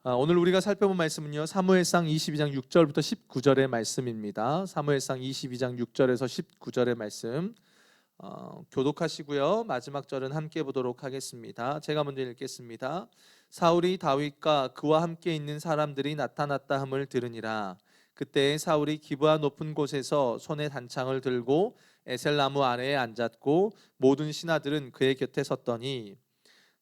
오늘 우리가 살펴본 말씀은요, 사무엘상 22장 6절부터 19절의 말씀입니다. 사무엘상 22장 6절에서 19절의 말씀 교독하시고요. 마지막 절은 함께 보도록 하겠습니다. 제가 먼저 읽겠습니다. 사울이 다윗과 그와 함께 있는 사람들이 나타났다 함을 들으니라. 그때 사울이 기브아 높은 곳에서 손에 단창을 들고 에셀나무 아래에 앉았고 모든 신하들은 그의 곁에 섰더니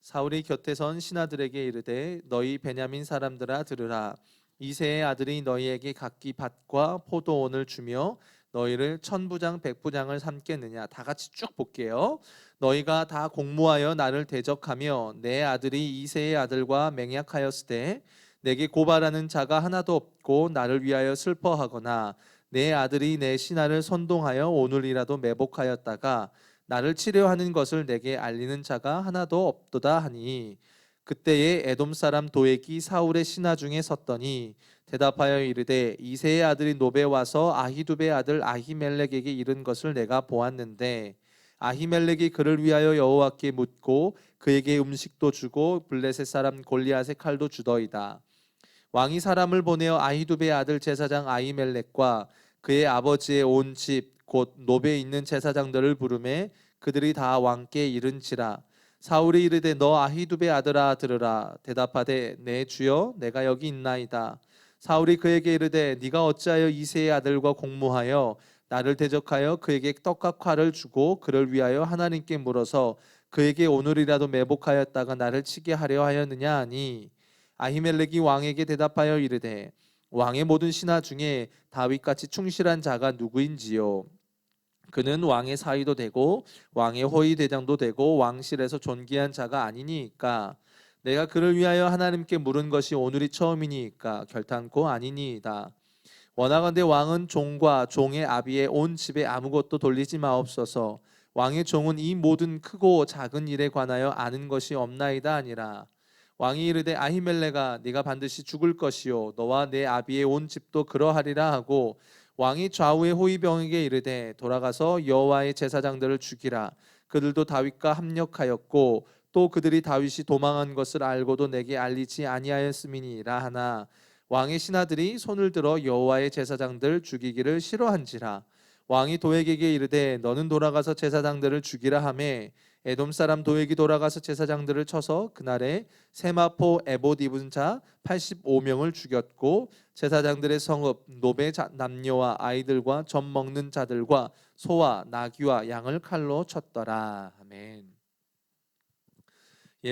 사울이 곁에 선 신하들에게 이르되 너희 베냐민 사람들아 들으라. 이새의 아들이 너희에게 각기 밭과 포도원을 주며 너희를 천부장 백부장을 삼겠느냐. 다 같이 쭉 볼게요. 너희가 다 공모하여 나를 대적하며 내 아들이 이새의 아들과 맹약하였을 때 내게 고발하는 자가 하나도 없고 나를 위하여 슬퍼하거나 내 아들이 내 신하를 선동하여 오늘이라도 매복하였다가 나를 치료하는 것을 내게 알리는 자가 하나도 없도다 하니 그때에 에돔 사람 도액이 사울의 신하 중에 섰더니 대답하여 이르되 이새의 아들이 노베 와서 아히두베의 아들 아히멜렉에게 이른 것을 내가 보았는데 아히멜렉이 그를 위하여 여호와께 묻고 그에게 음식도 주고 블레셋 사람 골리앗의 칼도 주더이다. 왕이 사람을 보내어 아히두베의 아들 제사장 아히멜렉과 그의 아버지의 온 집 곧 노베에 있는 제사장들을 부르매 그들이 다 왕께 이른지라. 사울이 이르되 너 아히두베 아들아 들으라. 대답하되 내 주여 내가 여기 있나이다. 사울이 그에게 이르되 네가 어찌하여 이새의 아들과 공모하여 나를 대적하여 그에게 떡과 칼을 주고 그를 위하여 하나님께 물어서 그에게 오늘이라도 매복하였다가 나를 치게 하려 하였느냐 하니 아히멜렉이 왕에게 대답하여 이르되 왕의 모든 신하 중에 다윗같이 충실한 자가 누구인지요. 그는 왕의 사위도 되고 왕의 호위 대장도 되고 왕실에서 존귀한 자가 아니니까 내가 그를 위하여 하나님께 물은 것이 오늘이 처음이니까 결탄코 아니니이다. 원하건대 왕은 종과 종의 아비의 온 집에 아무것도 돌리지 마옵소서. 왕의 종은 이 모든 크고 작은 일에 관하여 아는 것이 없나이다 아니라. 왕이 이르되 아히멜렉아 네가 반드시 죽을 것이요 너와 내 아비의 온 집도 그러하리라 하고 왕이 좌우의 호위병에게 이르되 돌아가서 여호와의 제사장들을 죽이라. 그들도 다윗과 합력하였고 또 그들이 다윗이 도망한 것을 알고도 내게 알리지 아니하였음이니라 하나 왕의 신하들이 손을 들어 여호와의 제사장들 죽이기를 싫어한지라. 왕이 도액에게 이르되 너는 돌아가서 제사장들을 죽이라 하매 에돔 사람 도액이 돌아가서 제사장들을 쳐서 그날에 세마포 에봇 입은 자 85명을 죽였고 제사장들의 성읍 노베 남녀와 아이들과 젖 먹는 자들과 소와 나귀와 양을 칼로 쳤더라. 아멘.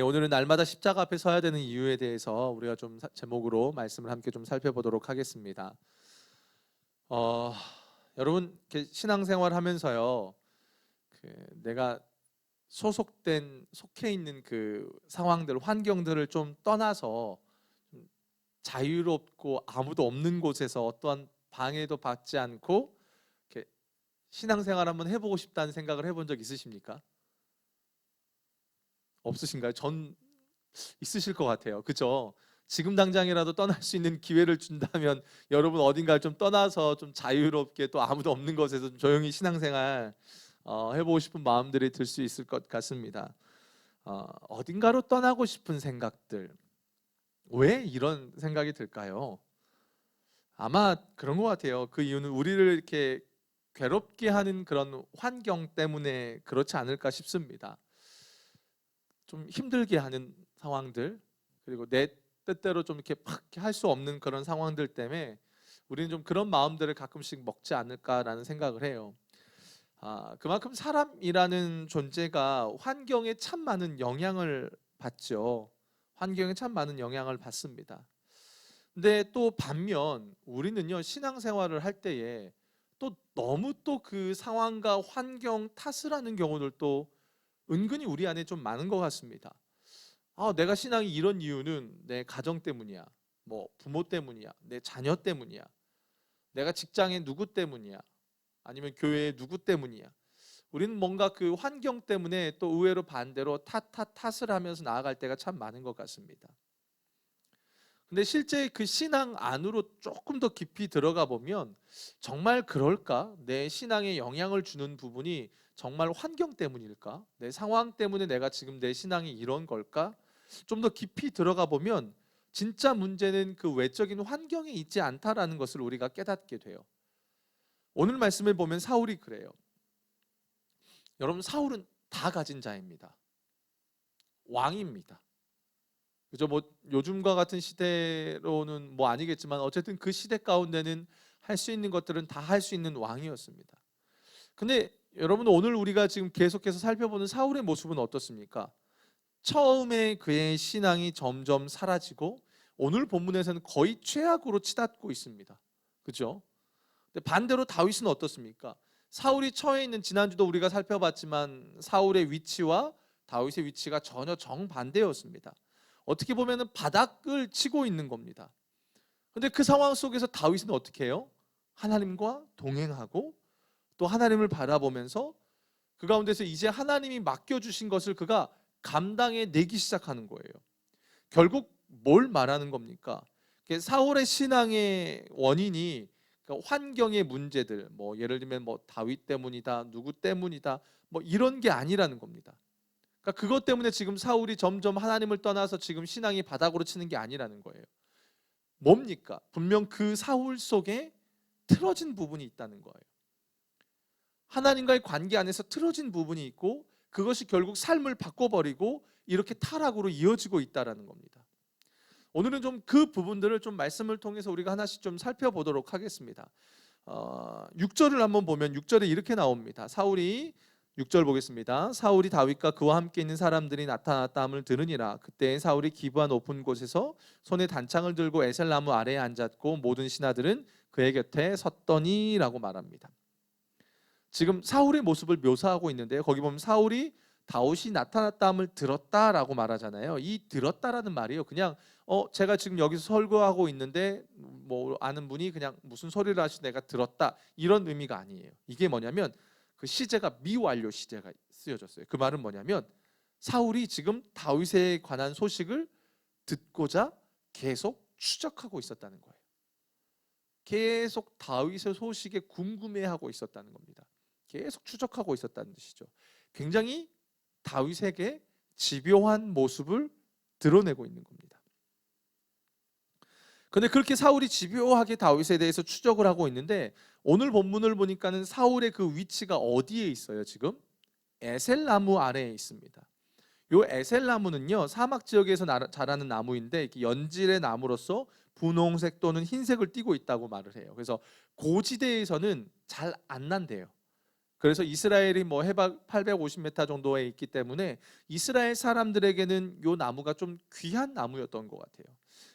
오늘은 날마다 십자가 앞에 서야 되는 이유에 대해서 우리가 좀 제목으로 말씀을 함께 좀 살펴보도록 하겠습니다. 어, 여러분 신앙생활 하면서요, 내가 속해 있는 그 상황들, 환경들을 좀 떠나서 좀 자유롭고 아무도 없는 곳에서 어떠한 방해도 받지 않고 이렇게 신앙생활 한번 해보고 싶다는 생각을 해본 적 있으십니까? 없으신가요? 전 있으실 것 같아요. 그죠? 지금 당장이라도 떠날 수 있는 기회를 준다면 여러분 어딘가를 좀 떠나서 좀 자유롭게 또 아무도 없는 곳에서 좀 조용히 신앙생활 해보고 싶은 마음들이 들 수 있을 것 같습니다. 어딘가로 떠나고 싶은 생각들, 왜 이런 생각이 들까요? 아마 그런 것 같아요. 그 이유는 우리를 이렇게 괴롭게 하는 그런 환경 때문에 그렇지 않을까 싶습니다. 좀 힘들게 하는 상황들, 그리고 내 뜻대로 좀 이렇게 팍 할 수 없는 그런 상황들 때문에 우리는 좀 그런 마음들을 가끔씩 먹지 않을까라는 생각을 해요. 그만큼 사람이라는 존재가 환경에 참 많은 영향을 받죠. 환경에 참 많은 영향을 받습니다. 근데 또 반면 우리는요, 신앙생활을 할 때에 또 너무 또 그 상황과 환경 탓을 하는 경우들도 은근히 우리 안에 좀 많은 것 같습니다. 내가 신앙이 이런 이유는 내 가정 때문이야. 뭐 부모 때문이야. 내 자녀 때문이야. 내가 직장에 누구 때문이야. 아니면 교회에 누구 때문이야. 우리는 뭔가 그 환경 때문에 또 의외로 반대로 탓을 하면서 나아갈 때가 참 많은 것 같습니다. 근데 실제 그 신앙 안으로 조금 더 깊이 들어가 보면 정말 그럴까? 내 신앙에 영향을 주는 부분이 정말 환경 때문일까? 내 상황 때문에 내가 지금 내 신앙이 이런 걸까? 좀 더 깊이 들어가 보면 진짜 문제는 그 외적인 환경에 있지 않다라는 것을 우리가 깨닫게 돼요. 오늘 말씀을 보면 사울이 그래요. 여러분, 사울은 다 가진 자입니다. 왕입니다. 그죠? 뭐 요즘과 같은 시대로는 뭐 아니겠지만 어쨌든 그 시대 가운데는 할 수 있는 것들은 다 할 수 있는 왕이었습니다. 근데 여러분, 오늘 우리가 지금 계속해서 살펴보는 사울의 모습은 어떻습니까? 처음에 그의 신앙이 점점 사라지고 오늘 본문에서는 거의 최악으로 치닫고 있습니다. 그죠? 근데 반대로 다윗은 어떻습니까? 사울이 처해 있는, 지난주도 우리가 살펴봤지만 사울의 위치와 다윗의 위치가 전혀 정반대였습니다. 어떻게 보면 바닥을 치고 있는 겁니다. 근데 그 상황 속에서 다윗은 어떻게 해요? 하나님과 동행하고 또 하나님을 바라보면서 그 가운데서 이제 하나님이 맡겨주신 것을 그가 감당해 내기 시작하는 거예요. 결국 뭘 말하는 겁니까? 사울의 신앙의 원인이 환경의 문제들, 뭐 예를 들면 뭐 다윗 때문이다, 누구 때문이다, 뭐 이런 게 아니라는 겁니다. 그러니까 그것 때문에 지금 사울이 점점 하나님을 떠나서 지금 신앙이 바닥으로 치는 게 아니라는 거예요. 뭡니까? 분명 그 사울 속에 틀어진 부분이 있다는 거예요. 하나님과의 관계 안에서 틀어진 부분이 있고 그것이 결국 삶을 바꿔버리고 이렇게 타락으로 이어지고 있다는 겁니다. 오늘은 좀 그 부분들을 좀 말씀을 통해서 우리가 하나씩 좀 살펴보도록 하겠습니다. 6절을 한번 보면 6절에 이렇게 나옵니다. 6절 보겠습니다. 사울이 다윗과 그와 함께 있는 사람들이 나타났다 함을 들으니라. 그때 사울이 기브아 높은 곳에서 손에 단창을 들고 에셀나무 아래에 앉았고 모든 신하들은 그의 곁에 섰더니라고 말합니다. 지금 사울의 모습을 묘사하고 있는데요. 거기 보면 사울이 다윗이 나타났다 함을 들었다라고 말하잖아요. 이 들었다라는 말이요, 그냥 제가 지금 여기서 설교하고 있는데 뭐 아는 분이 그냥 무슨 소리를 하시 내가 들었다, 이런 의미가 아니에요. 이게 뭐냐면 그 시제가 미완료 시제가 쓰여졌어요. 그 말은 뭐냐면 사울이 지금 다윗에 관한 소식을 듣고자 계속 추적하고 있었다는 거예요. 계속 다윗의 소식에 궁금해하고 있었다는 겁니다. 계속 추적하고 있었다는 뜻이죠. 굉장히 다윗에게 집요한 모습을 드러내고 있는 겁니다. 그런데 그렇게 사울이 집요하게 다윗에 대해서 추적을 하고 있는데 오늘 본문을 보니까는 사울의 그 위치가 어디에 있어요? 지금 에셀나무 아래에 있습니다. 요 에셀나무는요, 사막 지역에서 자라는 나무인데 이렇게 연질의 나무로서 분홍색 또는 흰색을 띠고 있다고 말을 해요. 그래서 고지대에서는 잘 안 난대요. 그래서 이스라엘이 뭐 해발 850m 정도에 있기 때문에 이스라엘 사람들에게는 요 나무가 좀 귀한 나무였던 것 같아요.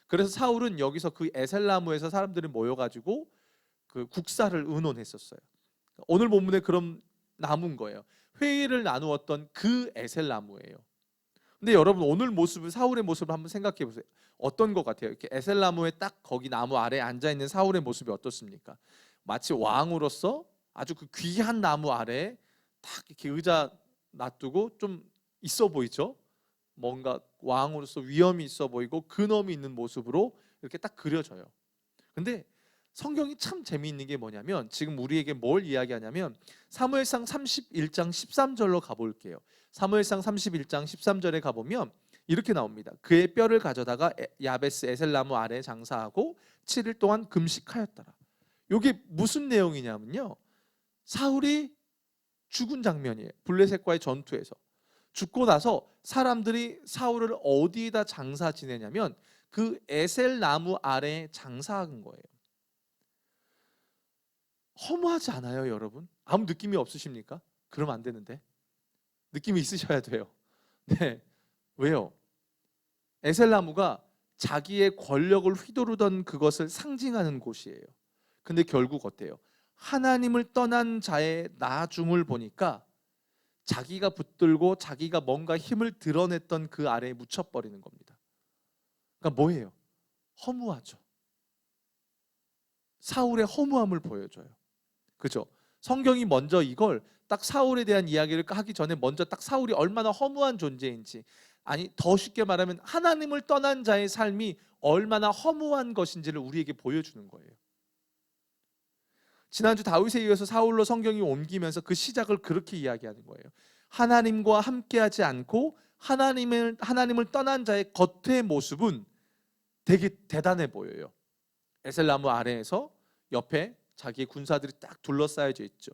그래서 사울은 여기서 그 에셀나무에서 사람들이 모여가지고 그 국사를 의논했었어요. 오늘 본문에 그런 나무인 거예요. 회의를 나누었던 그 에셀나무예요. 근데 여러분, 오늘 모습을, 사울의 모습을 한번 생각해 보세요. 어떤 것 같아요? 이렇게 에셀나무에 딱 거기 나무 아래에 앉아 있는 사울의 모습이 어떻습니까? 마치 왕으로서 아주 그 귀한 나무 아래에 딱 이렇게 의자 놔두고 좀 있어 보이죠? 뭔가 왕으로서 위엄이 있어 보이고 근엄이 있는 모습으로 이렇게 딱 그려져요. 근데 성경이 참 재미있는 게 뭐냐면 지금 우리에게 뭘 이야기하냐면 사무엘상 31장 13절로 가볼게요. 사무엘상 31장 13절에 가보면 이렇게 나옵니다. 그의 뼈를 가져다가 야베스 에셀나무 아래에 장사하고 7일 동안 금식하였더라. 이게 무슨 내용이냐면요, 사울이 죽은 장면이에요. 블레셋과의 전투에서 죽고 나서 사람들이 사울을 어디에다 장사 지내냐면 그 에셀나무 아래에 장사한 거예요. 허무하지 않아요, 여러분? 아무 느낌이 없으십니까? 그러면 안 되는데. 느낌이 있으셔야 돼요. 네. 왜요? 에셀나무가 자기의 권력을 휘두르던 그것을 상징하는 곳이에요. 근데 결국 어때요? 하나님을 떠난 자의 나중을 보니까 자기가 붙들고 자기가 뭔가 힘을 드러냈던 그 아래에 묻혀버리는 겁니다. 그러니까 뭐예요? 허무하죠. 사울의 허무함을 보여줘요. 그죠? 성경이 먼저 이걸 딱 사울에 대한 이야기를 하기 전에 먼저 딱 사울이 얼마나 허무한 존재인지, 아니 더 쉽게 말하면 하나님을 떠난 자의 삶이 얼마나 허무한 것인지를 우리에게 보여주는 거예요. 지난주 다윗에 이어서 사울로 성경이 옮기면서 그 시작을 그렇게 이야기하는 거예요. 하나님과 함께하지 않고 하나님을 떠난 자의 겉의 모습은 되게 대단해 보여요. 에셀나무 아래에서 옆에 자기의 군사들이 딱 둘러싸여져 있죠.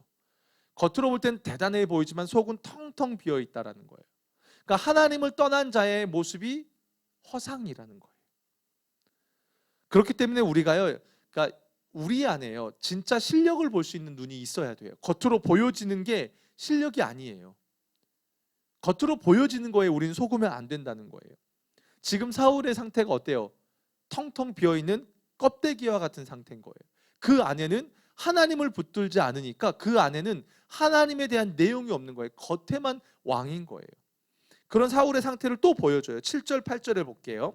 겉으로 볼 때는 대단해 보이지만 속은 텅텅 비어 있다라는 거예요. 그러니까 하나님을 떠난 자의 모습이 허상이라는 거예요. 그렇기 때문에 우리가요, 그러니까 우리 안에요, 진짜 실력을 볼 수 있는 눈이 있어야 돼요. 겉으로 보여지는 게 실력이 아니에요. 겉으로 보여지는 거에 우리는 속으면 안 된다는 거예요. 지금 사울의 상태가 어때요? 텅텅 비어있는 껍데기와 같은 상태인 거예요. 그 안에는 하나님을 붙들지 않으니까 그 안에는 하나님에 대한 내용이 없는 거예요. 겉에만 왕인 거예요. 그런 사울의 상태를 또 보여줘요. 7절 8절에 볼게요.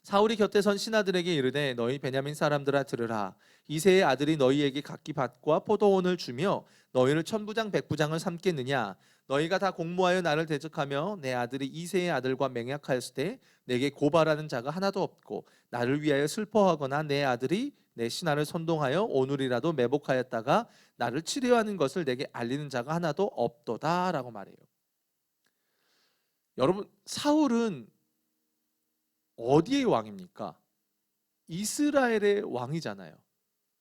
사울이 곁에 선 신하들에게 이르되 너희 베냐민 사람들아 들으라. 이새의 아들이 너희에게 각기 밭과 포도원을 주며 너희를 천부장 백부장을 삼겠느냐. 너희가 다 공모하여 나를 대적하며 내 아들이 이새의 아들과 맹약하였을 때 내게 고발하는 자가 하나도 없고 나를 위하여 슬퍼하거나 내 아들이 내 신하를 선동하여 오늘이라도 매복하였다가 나를 치려하는 것을 내게 알리는 자가 하나도 없도다 라고 말해요. 여러분, 사울은 어디의 왕입니까? 이스라엘의 왕이잖아요.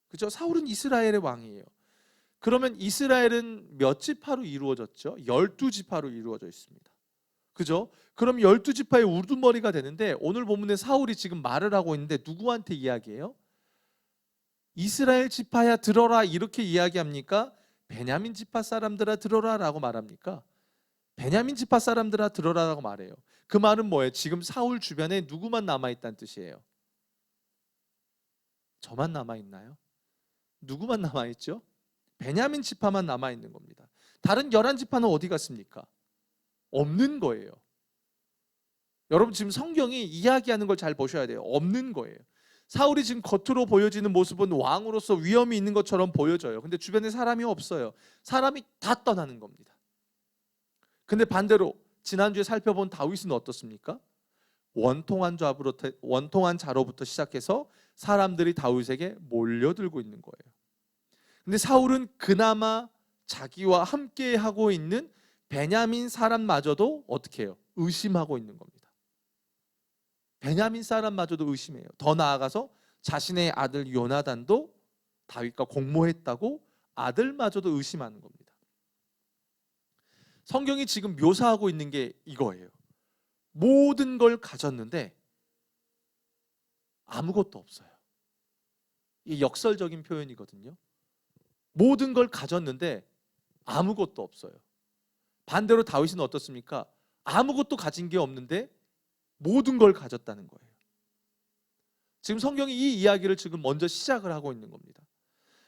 그죠? 사울은 이스라엘의 왕이에요. 그러면 이스라엘은 몇 지파로 이루어졌죠? 12지파로 이루어져 있습니다. 그죠? 그럼 12지파의 우두머리가 되는데 오늘 본문에 사울이 지금 말을 하고 있는데 누구한테 이야기해요? 이스라엘 지파야 들어라 이렇게 이야기합니까? 베냐민 지파 사람들아 들어라 라고 말합니까? 베냐민 지파 사람들아 들어라라고 말해요. 그 말은 뭐예요? 지금 사울 주변에 누구만 남아있다는 뜻이에요? 저만 남아있나요? 누구만 남아있죠? 베냐민 지파만 남아있는 겁니다. 다른 11지파는 어디 갔습니까? 없는 거예요. 여러분 지금 성경이 이야기하는 걸 잘 보셔야 돼요. 없는 거예요. 사울이 지금 겉으로 보여지는 모습은 왕으로서 위엄이 있는 것처럼 보여져요. 근데 주변에 사람이 없어요. 사람이 다 떠나는 겁니다. 근데 반대로 지난주에 살펴본 다윗은 어떻습니까? 원통한 자로부터 시작해서 사람들이 다윗에게 몰려들고 있는 거예요. 근데 사울은 그나마 자기와 함께 하고 있는 베냐민 사람마저도 어떻게 해요? 의심하고 있는 겁니다. 베냐민 사람마저도 의심해요. 더 나아가서 자신의 아들 요나단도 다윗과 공모했다고 아들마저도 의심하는 겁니다. 성경이 지금 묘사하고 있는 게 이거예요. 모든 걸 가졌는데 아무것도 없어요. 이게 역설적인 표현이거든요. 모든 걸 가졌는데 아무것도 없어요. 반대로 다윗은 어떻습니까? 아무것도 가진 게 없는데 모든 걸 가졌다는 거예요. 지금 성경이 이 이야기를 지금 먼저 시작을 하고 있는 겁니다.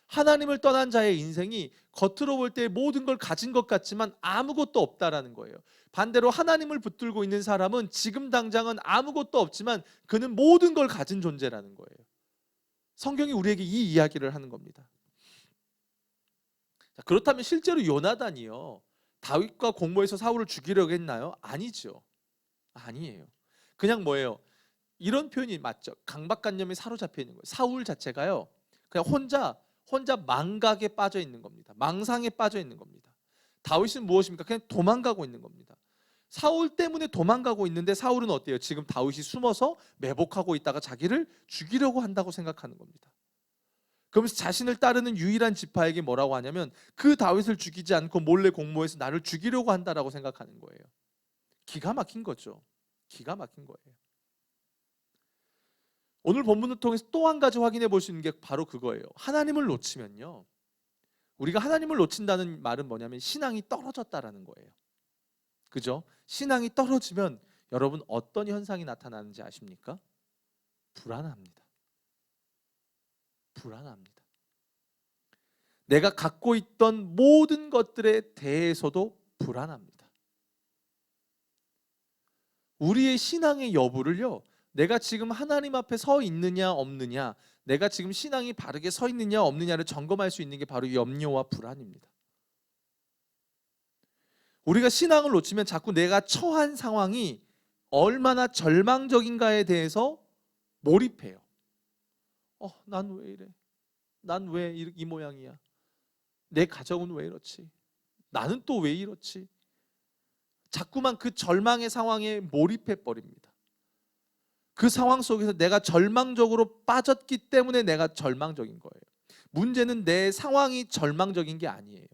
하나님을 떠난 자의 인생이 겉으로 볼 때 모든 걸 가진 것 같지만 아무것도 없다라는 거예요. 반대로 하나님을 붙들고 있는 사람은 지금 당장은 아무것도 없지만 그는 모든 걸 가진 존재라는 거예요. 성경이 우리에게 이 이야기를 하는 겁니다. 자, 그렇다면 실제로 요나단이요, 다윗과 공모해서 사울을 죽이려고 했나요? 아니죠. 아니에요. 그냥 뭐예요? 이런 표현이 맞죠. 강박관념에 사로잡혀 있는 거예요. 사울 자체가요, 그냥 혼자 망각에 빠져 있는 겁니다. 망상에 빠져 있는 겁니다. 다윗은 무엇입니까? 그냥 도망가고 있는 겁니다. 사울 때문에 도망가고 있는데 사울은 어때요? 지금 다윗이 숨어서 매복하고 있다가 자기를 죽이려고 한다고 생각하는 겁니다. 그러면서 자신을 따르는 유일한 지파에게 뭐라고 하냐면 그 다윗을 죽이지 않고 몰래 공모해서 나를 죽이려고 한다라고 생각하는 거예요. 기가 막힌 거죠. 기가 막힌 거예요. 오늘 본문을 통해서 또 한 가지 확인해 볼 수 있는 게 바로 그거예요. 하나님을 놓치면요, 우리가 하나님을 놓친다는 말은 뭐냐면 신앙이 떨어졌다라는 거예요. 그죠? 신앙이 떨어지면 여러분 어떤 현상이 나타나는지 아십니까? 불안합니다. 불안합니다. 내가 갖고 있던 모든 것들에 대해서도 불안합니다. 우리의 신앙의 여부를요, 내가 지금 하나님 앞에 서 있느냐 없느냐, 내가 지금 신앙이 바르게 서 있느냐 없느냐를 점검할 수 있는 게 바로 염려와 불안입니다. 우리가 신앙을 놓치면 자꾸 내가 처한 상황이 얼마나 절망적인가에 대해서 몰입해요. 난 왜 이래? 난 왜 이 모양이야? 내 가정은 왜 이렇지? 나는 또 왜 이렇지? 자꾸만 그 절망의 상황에 몰입해 버립니다. 그 상황 속에서 내가 절망적으로 빠졌기 때문에 내가 절망적인 거예요. 문제는 내 상황이 절망적인 게 아니에요.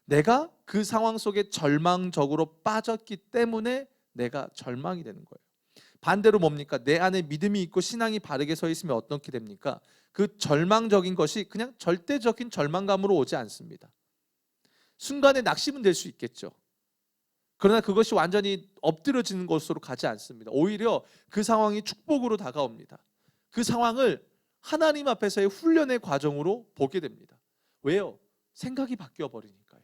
내가 그 상황 속에 절망적으로 빠졌기 때문에 내가 절망이 되는 거예요. 반대로 뭡니까? 내 안에 믿음이 있고 신앙이 바르게 서 있으면 어떻게 됩니까? 그 절망적인 것이 그냥 절대적인 절망감으로 오지 않습니다. 순간의 낙심은 될 수 있겠죠. 그러나 그것이 완전히 엎드려지는 것으로 가지 않습니다. 오히려 그 상황이 축복으로 다가옵니다. 그 상황을 하나님 앞에서의 훈련의 과정으로 보게 됩니다. 왜요? 생각이 바뀌어 버리니까요.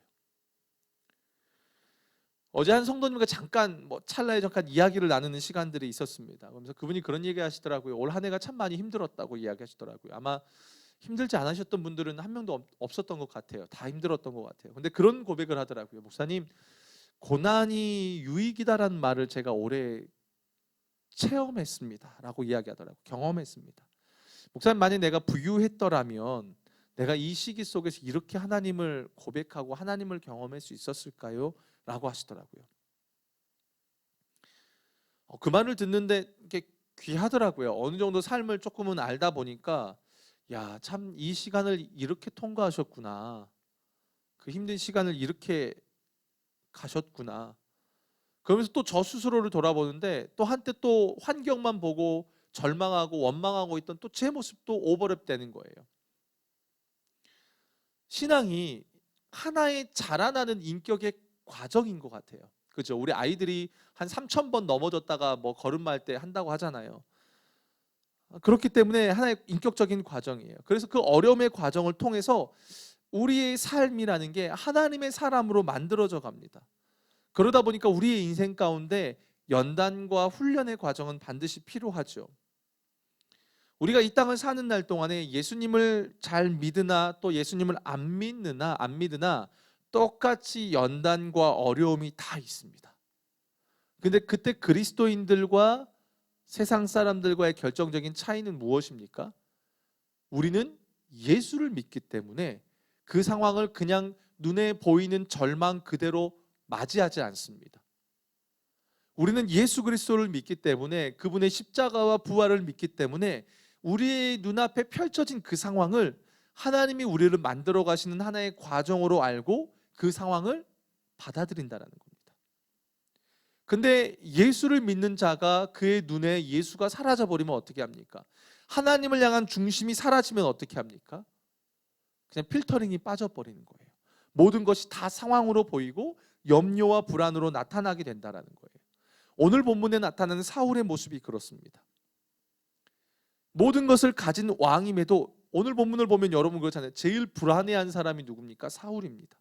어제 한 성도님과 잠깐 찰나에 잠깐 이야기를 나누는 시간들이 있었습니다. 그러면서 그분이 그런 얘기 하시더라고요. 올 한 해가 참 많이 힘들었다고 이야기하시더라고요. 아마 힘들지 않으셨던 분들은 한 명도 없었던 것 같아요. 다 힘들었던 것 같아요. 근데 그런 고백을 하더라고요. 목사님, 고난이 유익이다라는 말을 제가 올해 체험했습니다 라고 이야기하더라고요. 경험했습니다. 목사님, 만약 내가 부유했더라면 내가 이 시기 속에서 이렇게 하나님을 고백하고 하나님을 경험할 수 있었을까요? 라고 하시더라고요. 그 말을 듣는데 이게 귀하더라고요. 어느 정도 삶을 조금은 알다 보니까 야, 참 이 시간을 이렇게 통과하셨구나. 그 힘든 시간을 이렇게 가셨구나. 그러면서 또 저 스스로를 돌아보는데 또 한때 또 환경만 보고 절망하고 원망하고 있던 또 제 모습도 오버랩 되는 거예요. 신앙이 하나의 자라나는 인격의 과정인 것 같아요. 그죠? 우리 아이들이 한 3,000번 넘어졌다가 걸음마할 때 한다고 하잖아요. 그렇기 때문에 하나의 인격적인 과정이에요. 그래서 그 어려움의 과정을 통해서 우리의 삶이라는 게 하나님의 사람으로 만들어져 갑니다. 그러다 보니까 우리의 인생 가운데 연단과 훈련의 과정은 반드시 필요하죠. 우리가 이 땅을 사는 날 동안에 예수님을 잘 믿으나 또 예수님을 안 믿으나 똑같이 연단과 어려움이 다 있습니다. 근데 그때 그리스도인들과 세상 사람들과의 결정적인 차이는 무엇입니까? 우리는 예수를 믿기 때문에 그 상황을 그냥 눈에 보이는 절망 그대로 맞이하지 않습니다. 우리는 예수 그리스도를 믿기 때문에 그분의 십자가와 부활을 믿기 때문에 우리의 눈앞에 펼쳐진 그 상황을 하나님이 우리를 만들어 가시는 하나의 과정으로 알고 그 상황을 받아들인다라는 겁니다. 근데 예수를 믿는 자가 그의 눈에 예수가 사라져 버리면 어떻게 합니까? 하나님을 향한 중심이 사라지면 어떻게 합니까? 그냥 필터링이 빠져버리는 거예요. 모든 것이 다 상황으로 보이고 염려와 불안으로 나타나게 된다라는 거예요. 오늘 본문에 나타나는 사울의 모습이 그렇습니다. 모든 것을 가진 왕임에도 오늘 본문을 보면 여러분 그렇잖아요. 제일 불안해한 사람이 누굽니까? 사울입니다.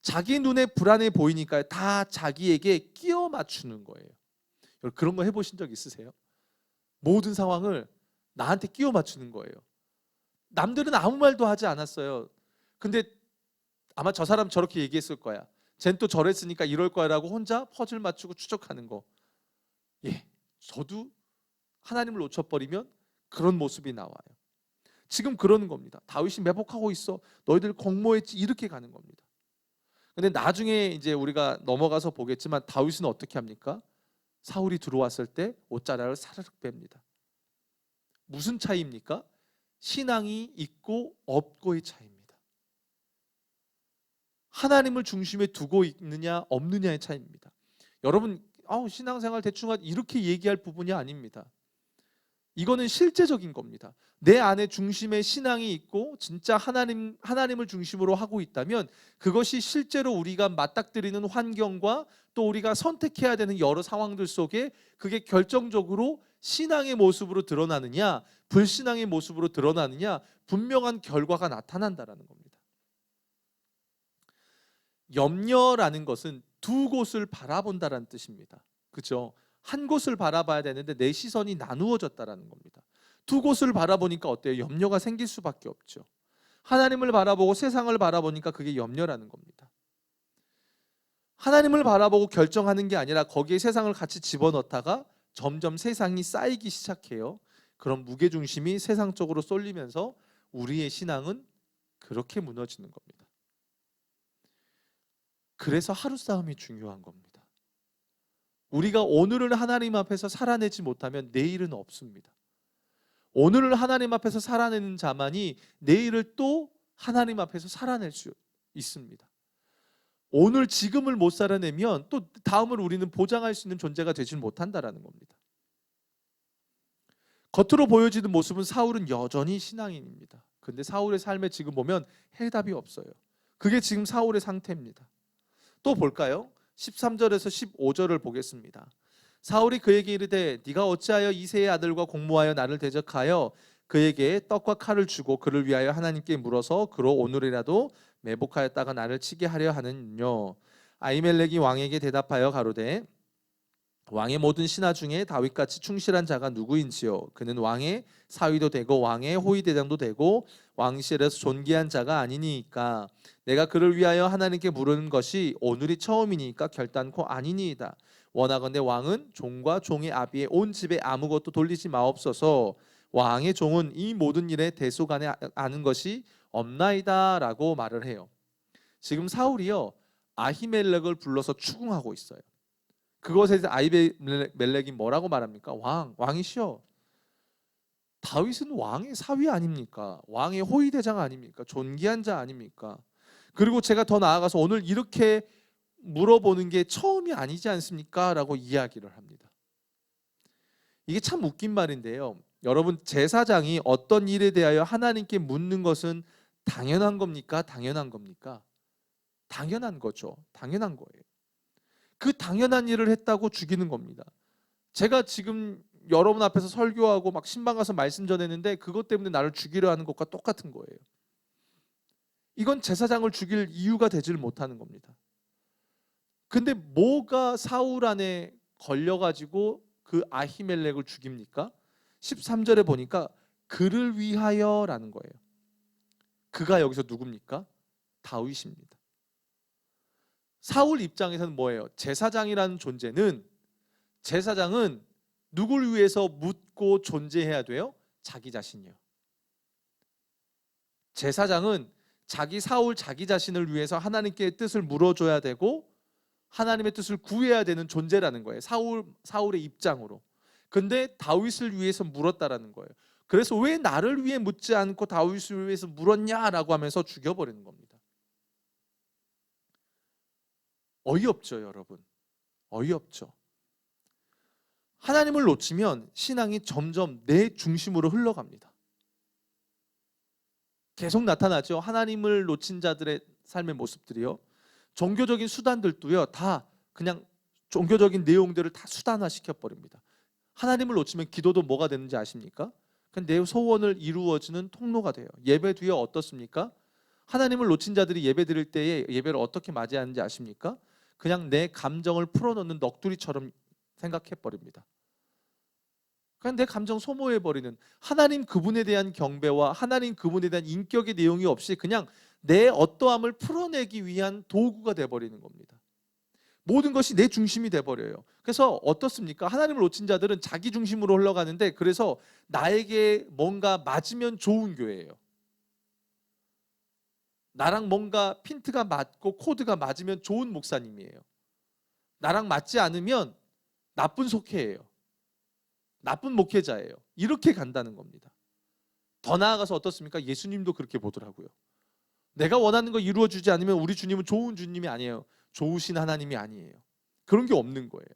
자기 눈에 불안해 보이니까 다 자기에게 끼워 맞추는 거예요. 그런 거 해보신 적 있으세요? 모든 상황을 나한테 끼워 맞추는 거예요. 남들은 아무 말도 하지 않았어요. 근데 아마 저 사람 저렇게 얘기했을 거야. 쟨 또 저랬으니까 이럴 거야라고 혼자 퍼즐 맞추고 추적하는 거. 예, 저도 하나님을 놓쳐버리면 그런 모습이 나와요. 지금 그러는 겁니다. 다윗이 매복하고 있어. 너희들 공모했지. 이렇게 가는 겁니다. 근데 나중에 이제 우리가 넘어가서 보겠지만 다윗은 어떻게 합니까? 사울이 들어왔을 때 옷자락을 사르륵 뺍니다. 무슨 차이입니까? 신앙이 있고 없고의 차이입니다. 하나님을 중심에 두고 있느냐 없느냐의 차이입니다. 여러분 신앙생활 대충 이렇게 얘기할 부분이 아닙니다. 이거는 실제적인 겁니다. 내 안에 중심에 신앙이 있고 진짜 하나님을 중심으로 하고 있다면 그것이 실제로 우리가 맞닥뜨리는 환경과 또 우리가 선택해야 되는 여러 상황들 속에 그게 결정적으로 신앙의 모습으로 드러나느냐 불신앙의 모습으로 드러나느냐 분명한 결과가 나타난다라는 겁니다. 염려라는 것은 두 곳을 바라본다라는 뜻입니다. 그렇죠? 한 곳을 바라봐야 되는데 내 시선이 나누어졌다라는 겁니다. 두 곳을 바라보니까 어때요? 염려가 생길 수밖에 없죠. 하나님을 바라보고 세상을 바라보니까 그게 염려라는 겁니다. 하나님을 바라보고 결정하는 게 아니라 거기에 세상을 같이 집어넣다가 점점 세상이 쌓이기 시작해요. 그럼 무게중심이 세상 쪽으로 쏠리면서 우리의 신앙은 그렇게 무너지는 겁니다. 그래서 하루 싸움이 중요한 겁니다. 우리가 오늘을 하나님 앞에서 살아내지 못하면 내일은 없습니다. 오늘을 하나님 앞에서 살아내는 자만이 내일을 또 하나님 앞에서 살아낼 수 있습니다. 오늘 지금을 못 살아내면 또 다음을 우리는 보장할 수 있는 존재가 되지 못한다라는 겁니다. 겉으로 보여지는 모습은 사울은 여전히 신앙인입니다. 근데 사울의 삶에 지금 보면 해답이 없어요. 그게 지금 사울의 상태입니다. 또 볼까요? 13절에서 15절을 보겠습니다. 사울이 그에게 이르되 네가 어찌하여 이새의 아들과 공모하여 나를 대적하여 그에게 떡과 칼을 주고 그를 위하여 하나님께 물어서 그로 오늘이라도 매복하였다가 나를 치게 하려 하느뇨. 아히멜렉이 왕에게 대답하여 가로되 왕의 모든 신하 중에 다윗같이 충실한 자가 누구인지요? 그는 왕의 사위도 되고 왕의 호위대장도 되고 왕실에서 존귀한 자가 아니니까 내가 그를 위하여 하나님께 물은 것이 오늘이 처음이니까 결단코 아니니이다. 원하건대 왕은 종과 종의 아비의 온 집에 아무것도 돌리지 마옵소서. 왕의 종은 이 모든 일에 대소간에 아는 것이 없나이다 라고 말을 해요. 지금 사울이요 아히멜렉을 불러서 추궁하고 있어요. 그것에 대해서 아히멜렉이 뭐라고 말합니까? 왕이시여, 다윗은 왕의 사위 아닙니까? 왕의 호위대장 아닙니까? 존귀한 자 아닙니까? 그리고 제가 더 나아가서 오늘 이렇게 물어보는 게 처음이 아니지 않습니까? 라고 이야기를 합니다. 이게 참 웃긴 말인데요. 여러분, 제사장이 어떤 일에 대하여 하나님께 묻는 것은 당연한 겁니까? 당연한 겁니까? 당연한 거죠. 당연한 거예요. 그 당연한 일을 했다고 죽이는 겁니다. 제가 지금 여러분 앞에서 설교하고 막 신방 가서 말씀 전했는데 그것 때문에 나를 죽이려 하는 것과 똑같은 거예요. 이건 제사장을 죽일 이유가 되질 못하는 겁니다. 근데 뭐가 사울 안에 걸려가지고 그 아히멜렉을 죽입니까? 13절에 보니까 그를 위하여라는 거예요. 그가 여기서 누굽니까? 다윗입니다. 사울 입장에서는 뭐예요? 제사장은 누굴 위해서 묻고 존재해야 돼요? 자기 자신이요. 제사장은 사울 자기 자신을 위해서 하나님께 뜻을 물어줘야 되고 하나님의 뜻을 구해야 되는 존재라는 거예요. 사울의 입장으로. 근데 다윗을 위해서 물었다라는 거예요. 그래서 왜 나를 위해 묻지 않고 다윗을 위해서 물었냐라고 하면서 죽여버리는 겁니다. 어이없죠, 여러분. 어이없죠. 하나님을 놓치면 신앙이 점점 내 중심으로 흘러갑니다. 계속 나타나죠. 하나님을 놓친 자들의 삶의 모습들이요. 종교적인 수단들도요. 다 그냥 종교적인 내용들을 다 수단화 시켜버립니다. 하나님을 놓치면 기도도 뭐가 되는지 아십니까? 그냥 내 소원을 이루어지는 통로가 돼요. 예배도요 어떻습니까? 하나님을 놓친 자들이 예배 드릴 때에 예배를 어떻게 맞이하는지 아십니까? 그냥 내 감정을 풀어놓는 넋두리처럼 생각해버립니다. 그냥 내 감정 소모해버리는, 하나님 그분에 대한 경배와 하나님 그분에 대한 인격의 내용이 없이 그냥 내 어떠함을 풀어내기 위한 도구가 돼버리는 겁니다. 모든 것이 내 중심이 돼버려요. 그래서 어떻습니까? 하나님을 놓친 자들은 자기 중심으로 흘러가는데, 그래서 나에게 뭔가 맞으면 좋은 교회예요. 나랑 뭔가 핀트가 맞고 코드가 맞으면 좋은 목사님이에요. 나랑 맞지 않으면 나쁜 속회예요. 나쁜 목회자예요. 이렇게 간다는 겁니다. 더 나아가서 어떻습니까? 예수님도 그렇게 보더라고요. 내가 원하는 거 이루어주지 않으면 우리 주님은 좋은 주님이 아니에요. 좋으신 하나님이 아니에요. 그런 게 없는 거예요.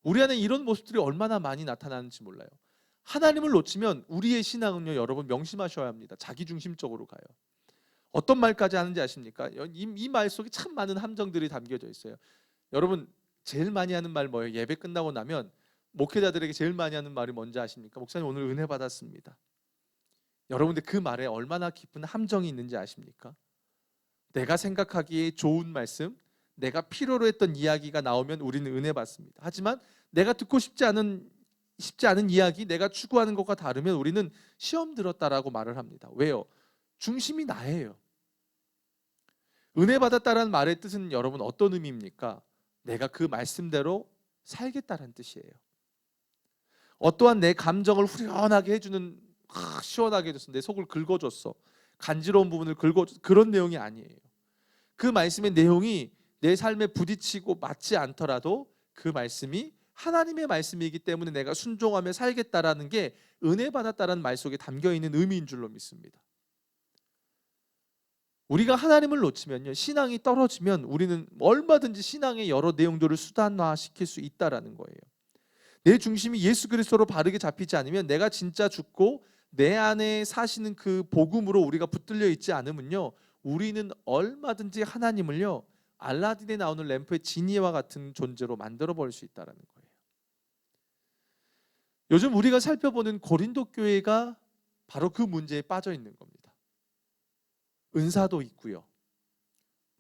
우리 안에 이런 모습들이 얼마나 많이 나타나는지 몰라요. 하나님을 놓치면 우리의 신앙은요, 여러분 명심하셔야 합니다. 자기중심적으로 가요. 어떤 말까지 하는지 아십니까? 이 말 속에 참 많은 함정들이 담겨져 있어요. 여러분 제일 많이 하는 말 뭐예요? 예배 끝나고 나면 목회자들에게 제일 많이 하는 말이 뭔지 아십니까? 목사님 오늘 은혜 받았습니다. 여러분들 그 말에 얼마나 깊은 함정이 있는지 아십니까? 내가 생각하기에 좋은 말씀, 내가 필요로 했던 이야기가 나오면 우리는 은혜 받습니다. 하지만 내가 듣고 싶지 않은 이야기, 내가 추구하는 것과 다르면 우리는 시험 들었다라고 말을 합니다. 왜요? 중심이 나예요. 은혜 받았다라는 말의 뜻은 여러분 어떤 의미입니까? 내가 그 말씀대로 살겠다는 뜻이에요. 어떠한 내 감정을 후련하게 해주는, 시원하게 해줬어, 내 속을 긁어줬어, 간지러운 부분을 긁어줬어, 그런 내용이 아니에요. 그 말씀의 내용이 내 삶에 부딪히고 맞지 않더라도 그 말씀이 하나님의 말씀이기 때문에 내가 순종하며 살겠다라는 게 은혜 받았다라는 말 속에 담겨 있는 의미인 줄로 믿습니다. 우리가 하나님을 놓치면요, 신앙이 떨어지면 우리는 얼마든지 신앙의 여러 내용들을 수단화시킬 수 있다라는 거예요. 내 중심이 예수 그리스도로 바르게 잡히지 않으면, 내가 진짜 죽고 내 안에 사시는 그 복음으로 우리가 붙들려 있지 않으면요, 우리는 얼마든지 하나님을요, 알라딘에 나오는 램프의 지니와 같은 존재로 만들어 버릴 수 있다라는 거예요. 요즘 우리가 살펴보는 고린도 교회가 바로 그 문제에 빠져 있는 겁니다. 은사도 있고요,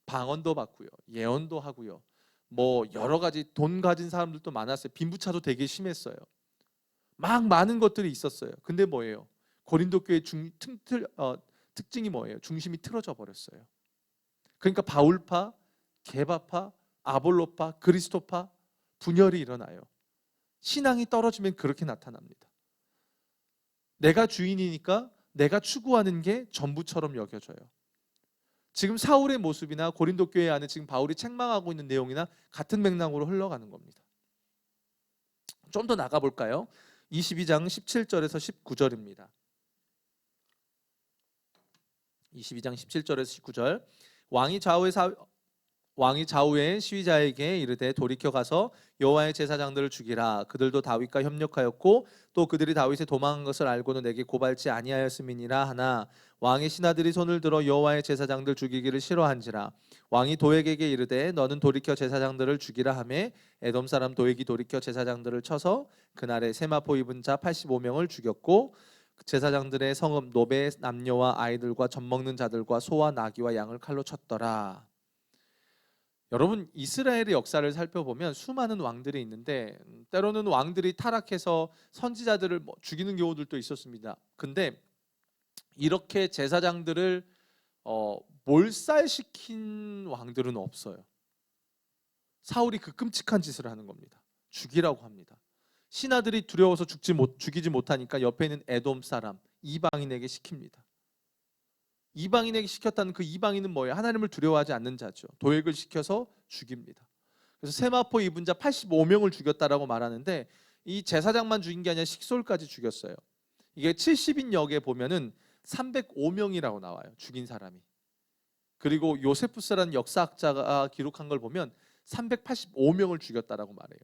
방언도 받고요, 예언도 하고요, 뭐 여러 가지 돈 가진 사람들도 많았어요. 빈부차도 되게 심했어요. 막 많은 것들이 있었어요. 근데 뭐예요? 고린도 교회의 특징이 뭐예요? 중심이 틀어져 버렸어요. 그러니까 바울파, 게바파, 아볼로파, 그리스도파 분열이 일어나요. 신앙이 떨어지면 그렇게 나타납니다. 내가 주인이니까 내가 추구하는 게 전부처럼 여겨져요. 지금 사울의 모습이나 고린도 교회 안에 지금 바울이 책망하고 있는 내용이나 같은 맥락으로 흘러가는 겁니다. 좀 더 나가 볼까요? 22장 17절에서 19절입니다. 22장 17절에서 19절. 왕이 좌우의 시위자에게 이르되 돌이켜 가서 여호와의 제사장들을 죽이라. 그들도 다윗과 협력하였고 또 그들이 다윗의 도망한 것을 알고는 내게 고발치 아니하였음이니라 하나 왕의 신하들이 손을 들어 여호와의 제사장들 죽이기를 싫어한지라. 왕이 도액에게 이르되 너는 돌이켜 제사장들을 죽이라 하매 에돔 사람 도액이 돌이켜 제사장들을 쳐서 그날에 세마포 입은 자 85명을 죽였고 제사장들의 성읍 노베 남녀와 아이들과 젖먹는 자들과 소와 나귀와 양을 칼로 쳤더라. 여러분, 이스라엘의 역사를 살펴보면 수많은 왕들이 있는데 때로는 왕들이 타락해서 선지자들을 죽이는 경우들도 있었습니다. 근데 이렇게 제사장들을 몰살시킨 왕들은 없어요. 사울이 그 끔찍한 짓을 하는 겁니다. 죽이라고 합니다. 신하들이 두려워서 죽이지 못하니까 옆에 있는 에돔 사람 이방인에게 시킵니다. 이방인에게 시켰다는 그 이방인은 뭐예요? 하나님을 두려워하지 않는 자죠. 도액을 시켜서 죽입니다. 그래서 세마포 입은 자 85명을 죽였다라고 말하는데 이 제사장만 죽인 게 아니라 식솔까지 죽였어요. 이게 70인 역에 보면은 305명이라고 나와요. 죽인 사람이. 그리고 요세푸스라는 역사학자가 기록한 걸 보면 385명을 죽였다라고 말해요.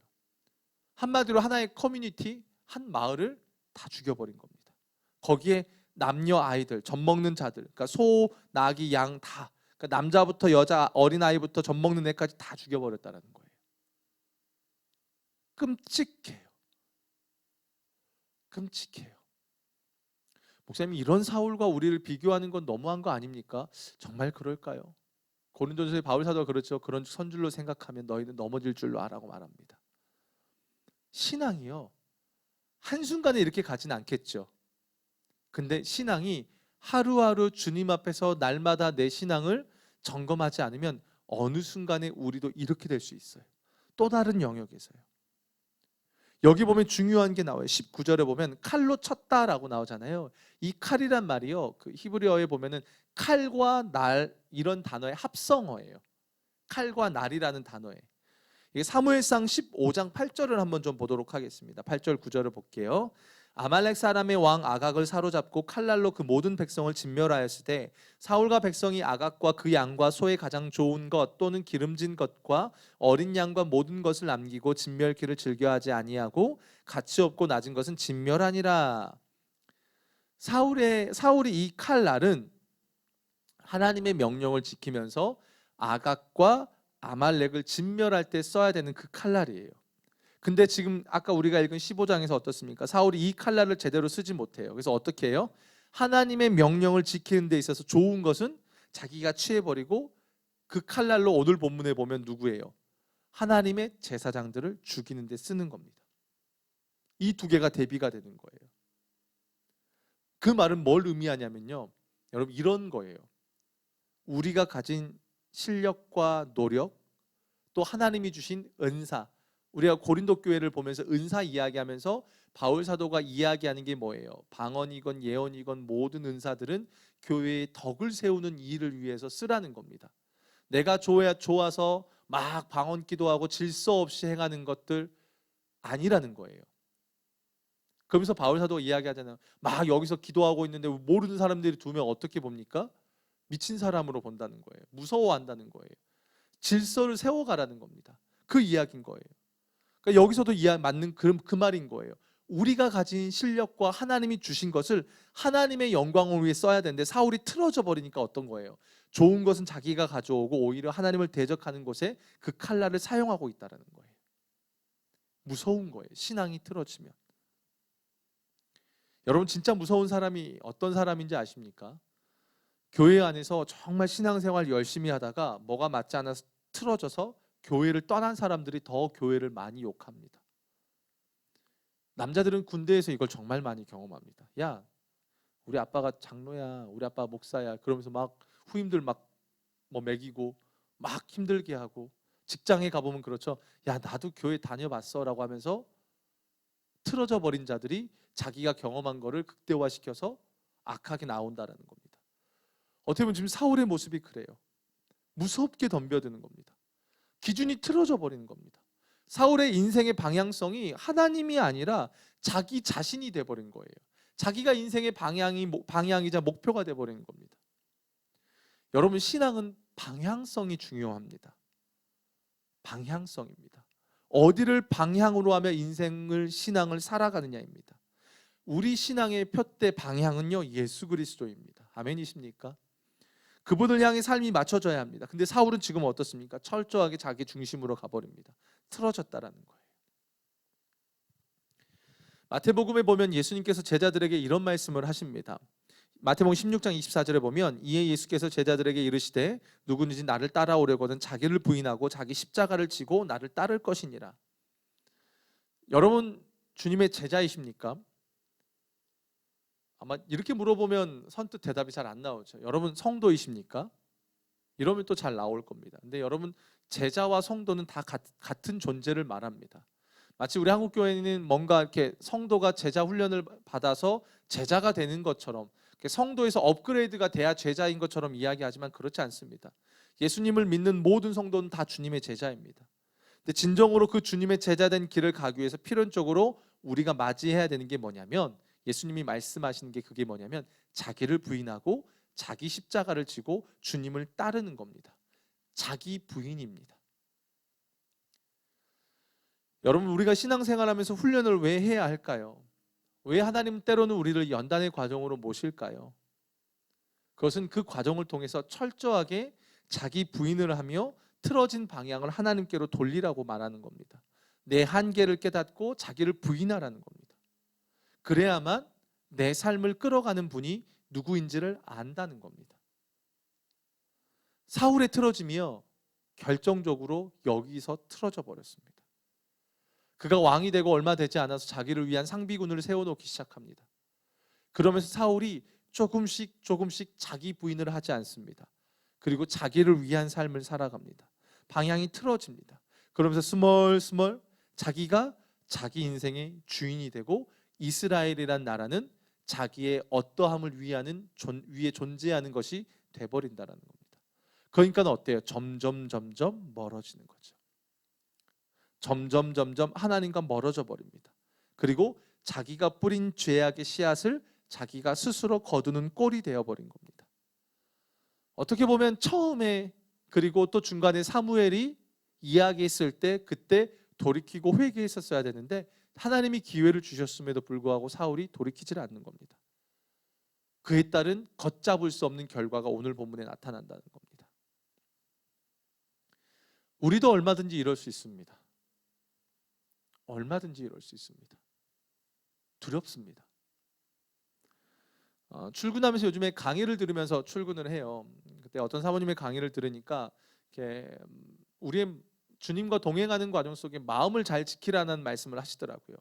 한마디로 하나의 커뮤니티, 한 마을을 다 죽여버린 겁니다. 거기에 남녀 아이들, 젖먹는 자들, 그러니까 소, 나귀, 양 다, 그러니까 남자부터 여자, 어린 아이부터 젖먹는 애까지 다 죽여버렸다는 거예요. 끔찍해요. 끔찍해요. 목사님, 이런 사울과 우리를 비교하는 건 너무한 거 아닙니까? 정말 그럴까요? 고린도전서의 바울 사도가 그렇죠. 그런 선줄로 생각하면 너희는 넘어질 줄로 아라고 말합니다. 신앙이요, 한순간에 이렇게 가진 않겠죠. 근데 신앙이 하루하루 주님 앞에서 날마다 내 신앙을 점검하지 않으면 어느 순간에 우리도 이렇게 될 수 있어요. 또 다른 영역에서요. 여기 보면 중요한 게 나와요. 19절에 보면 칼로 쳤다라고 나오잖아요. 이 칼이란 말이요, 그 히브리어에 보면은 칼과 날 이런 단어의 합성어예요. 칼과 날이라는 단어에. 이게 사무엘상 15장 8절을 한번 좀 보도록 하겠습니다. 8절 9절을 볼게요. 아말렉 사람의 왕 아각을 사로잡고 칼날로 그 모든 백성을 진멸하였을 때 사울과 백성이 아각과 그 양과 소의 가장 좋은 것 또는 기름진 것과 어린 양과 모든 것을 남기고 진멸기를 즐겨하지 아니하고 가치 없고 낮은 것은 진멸하니라. 사울이 이 칼날은 하나님의 명령을 지키면서 아각과 아말렉을 진멸할 때 써야 되는 그 칼날이에요. 근데 지금 아까 우리가 읽은 15장에서 어떻습니까? 사울이 이 칼날을 제대로 쓰지 못해요. 그래서 어떻게 해요? 하나님의 명령을 지키는 데 있어서 좋은 것은 자기가 취해버리고 그 칼날로 오늘 본문에 보면 누구예요? 하나님의 제사장들을 죽이는 데 쓰는 겁니다. 이 두 개가 대비가 되는 거예요. 그 말은 뭘 의미하냐면요, 여러분, 이런 거예요. 우리가 가진 실력과 노력, 또 하나님이 주신 은사, 우리가 고린도 교회를 보면서 은사 이야기하면서 바울 사도가 이야기하는 게 뭐예요? 방언이건 예언이건 모든 은사들은 교회의 덕을 세우는 일을 위해서 쓰라는 겁니다. 내가 좋아서 막 방언 기도하고 질서 없이 행하는 것들 아니라는 거예요. 그러면서 바울 사도가 이야기하잖아요. 막 여기서 기도하고 있는데 모르는 사람들이 두면 어떻게 봅니까? 미친 사람으로 본다는 거예요. 무서워한다는 거예요. 질서를 세워가라는 겁니다. 그 이야기인 거예요. 그러니까 여기서도 맞는 그 말인 거예요. 우리가 가진 실력과 하나님이 주신 것을 하나님의 영광을 위해 써야 되는데 사울이 틀어져 버리니까 어떤 거예요? 좋은 것은 자기가 가져오고 오히려 하나님을 대적하는 곳에 그 칼날을 사용하고 있다는 거예요. 무서운 거예요. 신앙이 틀어지면. 여러분 진짜 무서운 사람이 어떤 사람인지 아십니까? 교회 안에서 정말 신앙생활 열심히 하다가 뭐가 맞지 않아서 틀어져서 교회를 떠난 사람들이 더 교회를 많이 욕합니다. 남자들은 군대에서 이걸 정말 많이 경험합니다. 야, 우리 아빠가 장로야, 우리 아빠 목사야. 그러면서 막 후임들 막 뭐 먹이고 막 힘들게 하고 직장에 가보면 그렇죠. 야, 나도 교회 다녀봤어라고 하면서 틀어져 버린 자들이 자기가 경험한 거를 극대화시켜서 악하게 나온다라는 겁니다. 어떻게 보면 지금 사울의 모습이 그래요. 무섭게 덤벼드는 겁니다. 기준이 틀어져 버리는 겁니다. 사울의 인생의 방향성이 하나님이 아니라 자기 자신이 돼버린 거예요. 자기가 인생의 방향이자 목표가 돼버린 겁니다. 여러분 신앙은 방향성이 중요합니다. 방향성입니다. 어디를 방향으로 하며 신앙을 살아가느냐입니다. 우리 신앙의 표대 방향은요 예수 그리스도입니다. 아멘이십니까? 그분을 향해 삶이 맞춰져야 합니다. 근데 사울은 지금 어떻습니까? 철저하게 자기 중심으로 가버립니다. 틀어졌다라는 거예요. 마태복음에 보면 예수님께서 제자들에게 이런 말씀을 하십니다. 마태복음 16장 24절에 보면 이에 예수께서 제자들에게 이르시되 누구든지 나를 따라오려거든 자기를 부인하고 자기 십자가를 지고 나를 따를 것이니라. 여러분 주님의 제자이십니까? 아마 이렇게 물어보면 선뜻 대답이 잘 안 나오죠. 여러분 성도이십니까? 이러면 또 잘 나올 겁니다. 근데 여러분 제자와 성도는 다 같은 존재를 말합니다. 마치 우리 한국 교회는 뭔가 이렇게 성도가 제자 훈련을 받아서 제자가 되는 것처럼 성도에서 업그레이드가 돼야 제자인 것처럼 이야기하지만 그렇지 않습니다. 예수님을 믿는 모든 성도는 다 주님의 제자입니다. 근데 진정으로 그 주님의 제자된 길을 가기 위해서 필연적으로 우리가 맞이해야 되는 게 뭐냐면 예수님이 말씀하시는 게 그게 뭐냐면 자기를 부인하고 자기 십자가를 지고 주님을 따르는 겁니다. 자기 부인입니다. 여러분 우리가 신앙생활하면서 훈련을 왜 해야 할까요? 왜 하나님 때로는 우리를 연단의 과정으로 모실까요? 그것은 그 과정을 통해서 철저하게 자기 부인을 하며 틀어진 방향을 하나님께로 돌리라고 말하는 겁니다. 내 한계를 깨닫고 자기를 부인하라는 겁니다. 그래야만 내 삶을 끌어가는 분이 누구인지를 안다는 겁니다. 사울의 틀어짐이요 결정적으로 여기서 틀어져 버렸습니다. 그가 왕이 되고 얼마 되지 않아서 자기를 위한 상비군을 세워놓기 시작합니다. 그러면서 사울이 조금씩 자기 부인을 하지 않습니다. 그리고 자기를 위한 삶을 살아갑니다. 방향이 틀어집니다. 그러면서 스멀스멀 자기가 자기 인생의 주인이 되고 이스라엘이란 나라는 자기의 어떠함을 위해 존재하는 것이 돼버린다는 겁니다. 그러니까 어때요? 점점 멀어지는 거죠. 점점 하나님과 멀어져 버립니다. 그리고 자기가 뿌린 죄악의 씨앗을 자기가 스스로 거두는 꼴이 되어버린 겁니다. 어떻게 보면 처음에 그리고 또 중간에 사무엘이 이야기했을 때 그때 돌이키고 회개했었어야 되는데 하나님이 기회를 주셨음에도 불구하고 사울이 돌이키질 않는 겁니다. 그에 따른 걷잡을 수 없는 결과가 오늘 본문에 나타난다는 겁니다. 우리도 얼마든지 이럴 수 있습니다. 얼마든지 이럴 수 있습니다. 두렵습니다. 출근하면서 요즘에 강의를 들으면서 출근을 해요. 그때 어떤 사모님의 강의를 들으니까 이렇게 우리의 주님과 동행하는 과정 속에 마음을 잘 지키라는 말씀을 하시더라고요.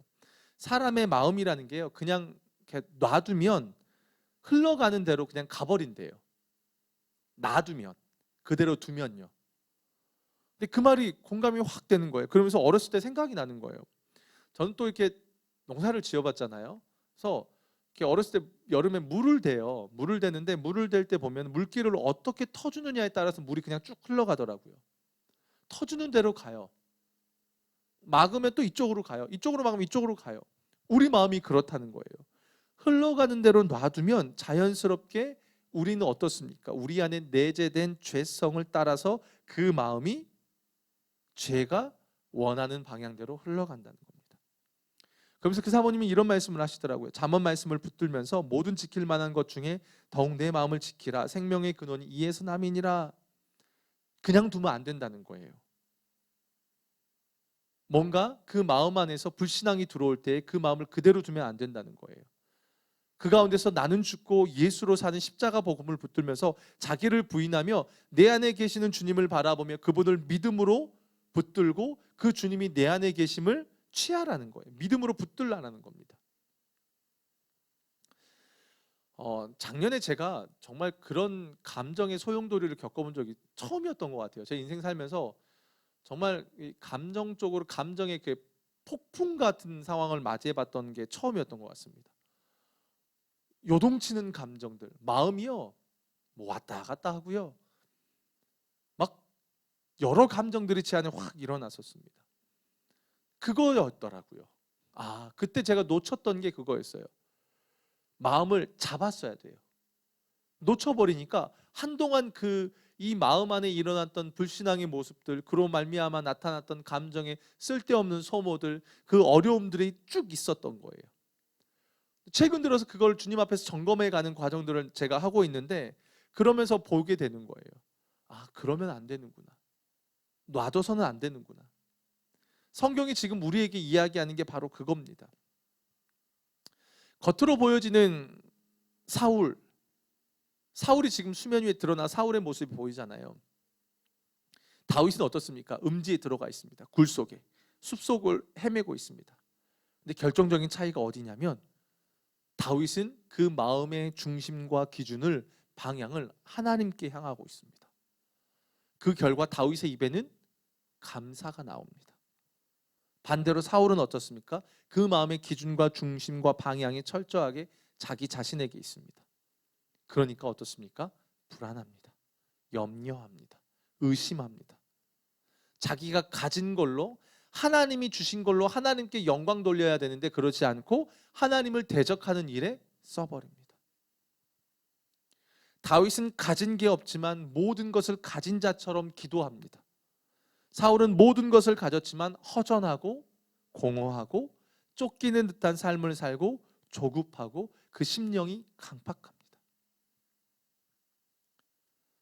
사람의 마음이라는 게요, 그냥 이렇게 놔두면 흘러가는 대로 그냥 가버린대요. 놔두면, 그대로 두면요. 근데 그 말이 공감이 확 되는 거예요. 그러면서 어렸을 때 생각이 나는 거예요. 저는 또 이렇게 농사를 지어봤잖아요. 그래서 어렸을 때 여름에 물을 대요. 물을 대는데 물을 댈 때 보면 물기를 어떻게 터주느냐에 따라서 물이 그냥 쭉 흘러가더라고요. 터주는 대로 가요. 막으면 또 이쪽으로 가요. 이쪽으로 막으면 이쪽으로 가요. 우리 마음이 그렇다는 거예요. 흘러가는 대로 놔두면 자연스럽게 우리는 어떻습니까? 우리 안에 내재된 죄성을 따라서 그 마음이 죄가 원하는 방향대로 흘러간다는 겁니다. 그러면서 그 사모님이 이런 말씀을 하시더라고요. 잠언 말씀을 붙들면서 모든 지킬 만한 것 중에 더욱 내 마음을 지키라. 생명의 근원이 이에서 남이니라. 그냥 두면 안 된다는 거예요. 뭔가 그 마음 안에서 불신앙이 들어올 때 그 마음을 그대로 두면 안 된다는 거예요. 그 가운데서 나는 죽고 예수로 사는 십자가 복음을 붙들면서 자기를 부인하며 내 안에 계시는 주님을 바라보며 그분을 믿음으로 붙들고 그 주님이 내 안에 계심을 취하라는 거예요. 믿음으로 붙들라는 겁니다. 작년에 제가 정말 그런 감정의 소용돌이를 겪어본 적이 처음이었던 것 같아요. 제 인생 살면서 정말 감정적으로 감정의 그 폭풍 같은 상황을 맞이해봤던 게 처음이었던 것 같습니다. 요동치는 감정들, 마음이요, 뭐 왔다 갔다 하고요. 막 여러 감정들이 제 안에 확 일어났었습니다. 그거였더라고요. 그때 제가 놓쳤던 게 그거였어요. 마음을 잡았어야 돼요. 놓쳐버리니까 한동안 이 마음 안에 일어났던 불신앙의 모습들, 그로 말미암아 나타났던 감정의 쓸데없는 소모들, 그 어려움들이 쭉 있었던 거예요. 최근 들어서 그걸 주님 앞에서 점검해 가는 과정들을 제가 하고 있는데, 그러면서 보게 되는 거예요. 그러면 안 되는구나. 놔둬서는 안 되는구나. 성경이 지금 우리에게 이야기하는 게 바로 그겁니다. 겉으로 보여지는 사울이 지금 수면 위에 드러나 사울의 모습이 보이잖아요. 다윗은 어떻습니까? 음지에 들어가 있습니다. 굴 속에, 숲속을 헤매고 있습니다. 근데 결정적인 차이가 어디냐면 다윗은 그 마음의 중심과 기준을, 방향을 하나님께 향하고 있습니다. 그 결과 다윗의 입에는 감사가 나옵니다. 반대로 사울은 어떻습니까? 그 마음의 기준과 중심과 방향이 철저하게 자기 자신에게 있습니다. 그러니까 어떻습니까? 불안합니다. 염려합니다. 의심합니다. 자기가 가진 걸로, 하나님이 주신 걸로 하나님께 영광 돌려야 되는데 그렇지 않고 하나님을 대적하는 일에 써버립니다. 다윗은 가진 게 없지만 모든 것을 가진 자처럼 기도합니다. 사울은 모든 것을 가졌지만 허전하고 공허하고 쫓기는 듯한 삶을 살고 조급하고 그 심령이 강팍합니다.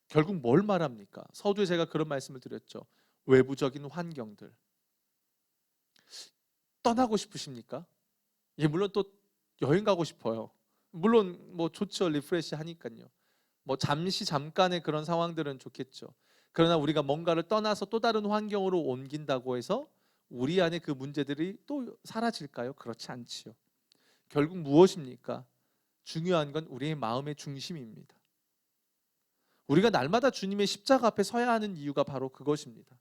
결국 뭘 말합니까? 서두에 제가 그런 말씀을 드렸죠. 외부적인 환경들. 떠나고 싶으십니까? 물론 또 여행 가고 싶어요. 물론 뭐 좋죠. 리프레시 하니까요. 뭐 잠깐의 그런 상황들은 좋겠죠. 그러나 우리가 뭔가를 떠나서 또 다른 환경으로 옮긴다고 해서 우리 안에 그 문제들이 또 사라질까요? 그렇지 않지요. 결국 무엇입니까? 중요한 건 우리의 마음의 중심입니다. 우리가 날마다 주님의 십자가 앞에 서야 하는 이유가 바로 그것입니다.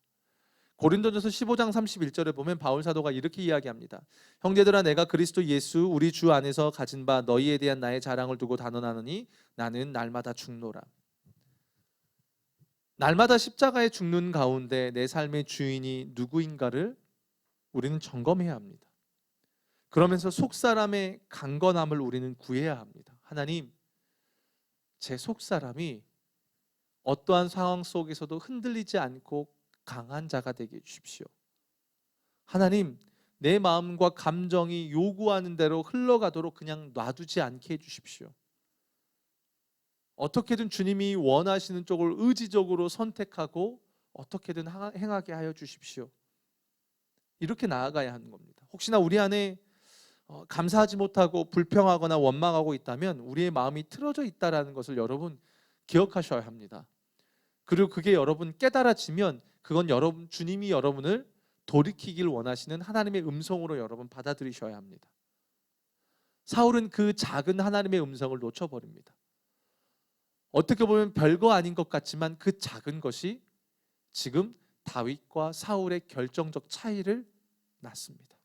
고린도전서 15장 31절에 보면 바울 사도가 이렇게 이야기합니다. 형제들아, 내가 그리스도 예수 우리 주 안에서 가진 바 너희에 대한 나의 자랑을 두고 단언하노니 나는 날마다 죽노라. 날마다 십자가에 죽는 가운데 내 삶의 주인이 누구인가를 우리는 점검해야 합니다. 그러면서 속사람의 강건함을 우리는 구해야 합니다. 하나님, 제 속사람이 어떠한 상황 속에서도 흔들리지 않고 강한 자가 되게 해주십시오. 하나님, 내 마음과 감정이 요구하는 대로 흘러가도록 그냥 놔두지 않게 해주십시오. 어떻게든 주님이 원하시는 쪽을 의지적으로 선택하고 어떻게든 행하게 하여 주십시오. 이렇게 나아가야 하는 겁니다. 혹시나 우리 안에 감사하지 못하고 불평하거나 원망하고 있다면 우리의 마음이 틀어져 있다는 것을 여러분 기억하셔야 합니다. 그리고 그게 여러분 깨달아지면 그건 주님이 여러분을 돌이키길 원하시는 하나님의 음성으로 여러분 받아들이셔야 합니다. 사울은 그 작은 하나님의 음성을 놓쳐버립니다. 어떻게 보면 별거 아닌 것 같지만 그 작은 것이 지금 다윗과 사울의 결정적 차이를 낳습니다.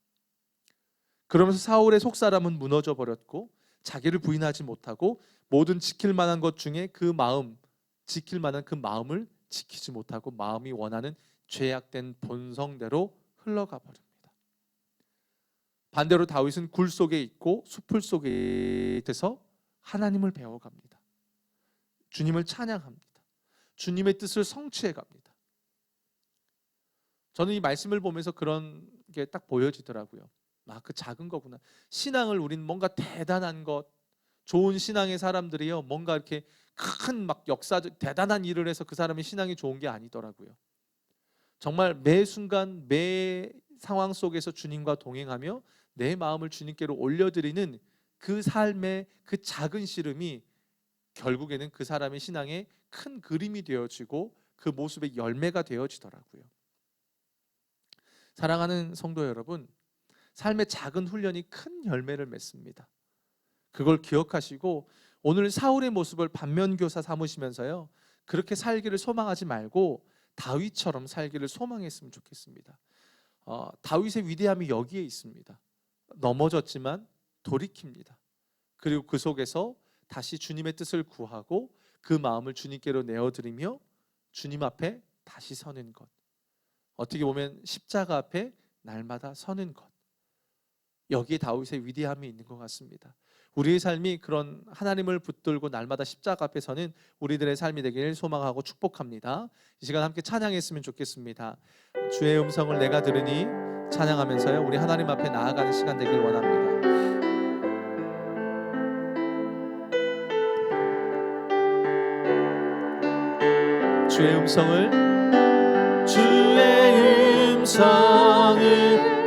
그러면서 사울의 속사람은 무너져 버렸고 자기를 부인하지 못하고 모든 지킬 만한 것 중에 그 마음, 지킬 만한 그 마음을 지키지 못하고 마음이 원하는 죄악된 본성대로 흘러가 버립니다. 반대로 다윗은 굴 속에 있고 수풀 속에 있어서 하나님을 배워갑니다. 주님을 찬양합니다. 주님의 뜻을 성취해 갑니다. 저는 이 말씀을 보면서 그런 게 딱 보여지더라고요. 그 작은 거구나. 신앙을 우린 뭔가 대단한 것, 좋은 신앙의 사람들이요, 뭔가 이렇게 큰 막 역사적 대단한 일을 해서 그 사람의 신앙이 좋은 게 아니더라고요. 정말 매 순간 매 상황 속에서 주님과 동행하며 내 마음을 주님께로 올려드리는 그 삶의 그 작은 씨름이 결국에는 그 사람의 신앙의 큰 그림이 되어지고 그 모습의 열매가 되어지더라고요. 사랑하는 성도 여러분, 삶의 작은 훈련이 큰 열매를 맺습니다. 그걸 기억하시고 오늘 사울의 모습을 반면교사 삼으시면서요, 그렇게 살기를 소망하지 말고 다윗처럼 살기를 소망했으면 좋겠습니다. 다윗의 위대함이 여기에 있습니다. 넘어졌지만 돌이킵니다. 그리고 그 속에서 다시 주님의 뜻을 구하고 그 마음을 주님께로 내어드리며 주님 앞에 다시 서는 것, 어떻게 보면 십자가 앞에 날마다 서는 것, 여기에 다윗의 위대함이 있는 것 같습니다. 우리의 삶이 그런 하나님을 붙들고 날마다 십자가 앞에 서는 우리들의 삶이 되기를 소망하고 축복합니다. 이 시간 함께 찬양했으면 좋겠습니다. 주의 음성을 내가 들으니 찬양하면서요, 우리 하나님 앞에 나아가는 시간 되길 원합니다. 주의 음성을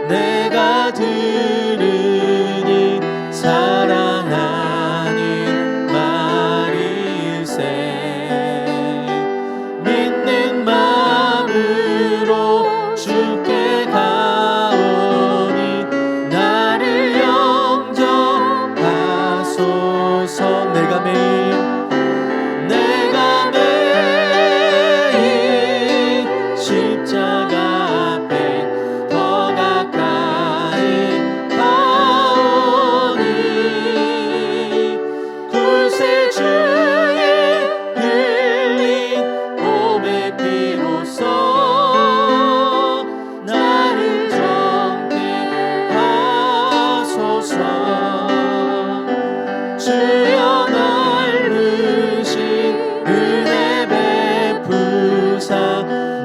내가 들으니 사랑하는 말일세. 믿는 마음으로 주께 가오니 나를 영접하소서. 내가 매일 십자가 앞에 더 가까이 가오니 굴새 주에 흘린 몸의 피로써 나를 정케 하소서. 주여 넓으신 은혜 베푸사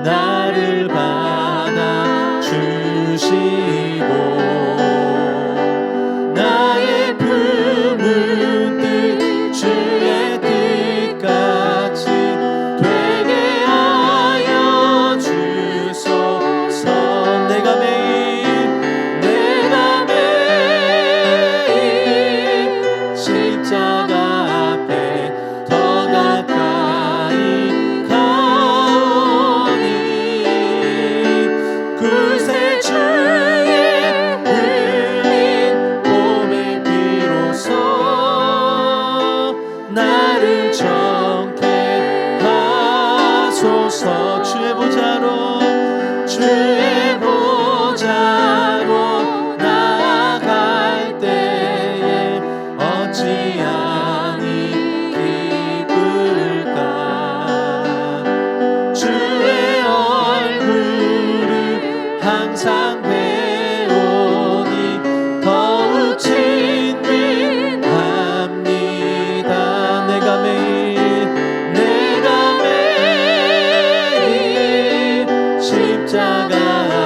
나를 받아 주시고 나의 품은 뜻 주의 뜻같이 되게 하여 주소서. 내가 매일 십자가 앞에 더 가까이 굴새 주에 흘린 몸의 피로써 나를 정케 하소서. 주의 보좌로 나아갈 때에 어찌하니 기쁠까. 주의 얼굴을 항상 배우니 더욱 친밀합니다. 내가 매일 십자가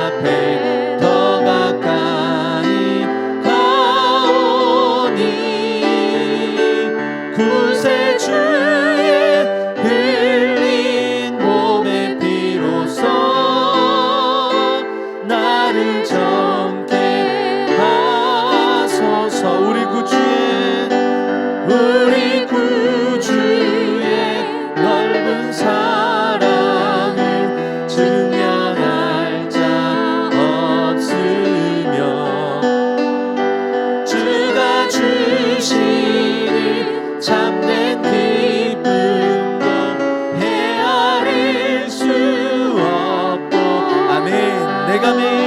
앞에 더 가까이 가오니 굴새 주의 흘린 몸의 피로써 나를 정케 하소서. 우리 구주의 넓은 사랑을 증명할 자 없으며 주가 주시는 참된 기쁨도 헤아릴 수 없고. 아멘. 내가 매일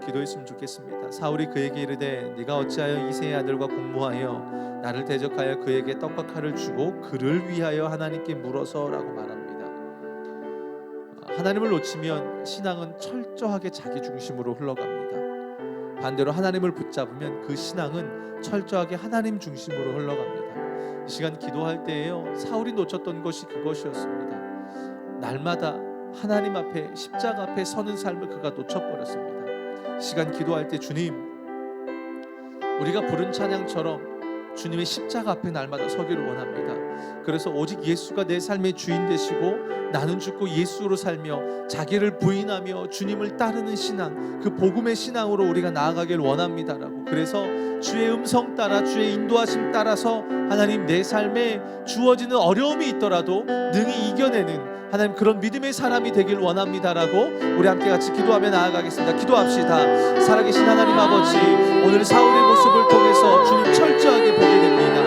기도했으면 좋겠습니다. 사울이 그에게 이르되 네가 어찌하여 이새의 아들과 공모하여 나를 대적하여 그에게 떡과 칼을 주고 그를 위하여 하나님께 물어서라고 말합니다. 하나님을 놓치면 신앙은 철저하게 자기 중심으로 흘러갑니다. 반대로 하나님을 붙잡으면 그 신앙은 철저하게 하나님 중심으로 흘러갑니다. 이 시간 기도할 때에요, 사울이 놓쳤던 것이 그것이었습니다. 날마다 하나님 앞에, 십자가 앞에 서는 삶을 그가 놓쳐버렸습니다. 이 시간 기도할 때 주님, 우리가 부른 찬양처럼 주님의 십자가 앞에 날마다 서기를 원합니다. 그래서 오직 예수가 내 삶의 주인 되시고 나는 죽고 예수로 살며 자기를 부인하며 주님을 따르는 신앙, 그 복음의 신앙으로 우리가 나아가길 원합니다라고. 그래서 주의 음성 따라, 주의 인도하심 따라서 하나님 내 삶에 주어지는 어려움이 있더라도 능히 이겨내는 하나님 그런 믿음의 사람이 되길 원합니다라고 우리 함께 같이 기도하며 나아가겠습니다. 기도합시다. 살아계신 하나님 아버지, 오늘 사울의 모습을 통해서 주님 철저하게 보게 됩니다.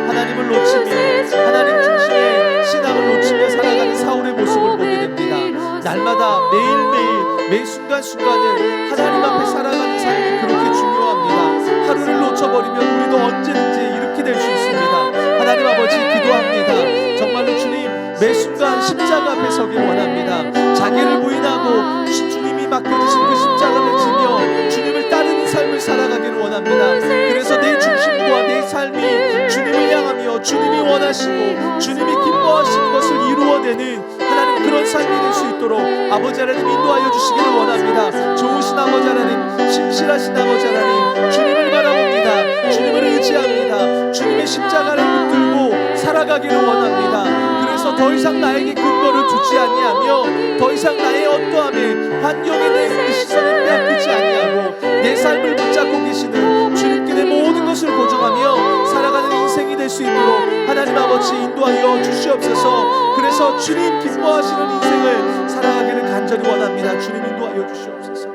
하나님을 놓치며 하나님 중심의 신앙을 놓치며 살아가는 사울의 모습을 보게 됩니다. 날마다 매일매일 매 순간순간을 하나님 앞에 살아가는 삶이 그렇게 중요합니다. 하루를 놓쳐버리면 우리도 언제든지 이렇게 될 수 있습니다. 하나님 아버지 기도합니다. 정말로 주님 매 순간 십자가 앞에 서길 원합니다. 자기를 부인하고 주님이 맡겨주신 그 십자가를 지며 주님을 따르는 삶을 살아가기를 원합니다. 그래서 내 중심과 내 삶이 주님을 향하며 주님이 원하시고 주님이 기뻐하시는 것을 이루어내는 하나님 그런 삶이 될 수 있도록 아버지 하나님 인도하여 주시기를 원합니다. 좋으신 아버지 하나님, 신실하신 아버지 하나님, 주님을 바라봅니다. 주님을 의지합니다. 주님의 십자가를 붙들고 살아가기를 원합니다. 그래서 더 이상 나에게 근거를 두지 아니하며 더 이상 나의 어떠함에 환경에 내 시선을 빼앗기지 아니하고 내 삶을 붙잡고 계시는 주님께 내 모든 것을 고정하며 살아가는 인생이 될 수 있도록 하나님 아버지 인도하여 주시옵소서. 그래서 주님 기뻐하시는 인생을 살아가기를 간절히 원합니다. 주님 인도하여 주시옵소서.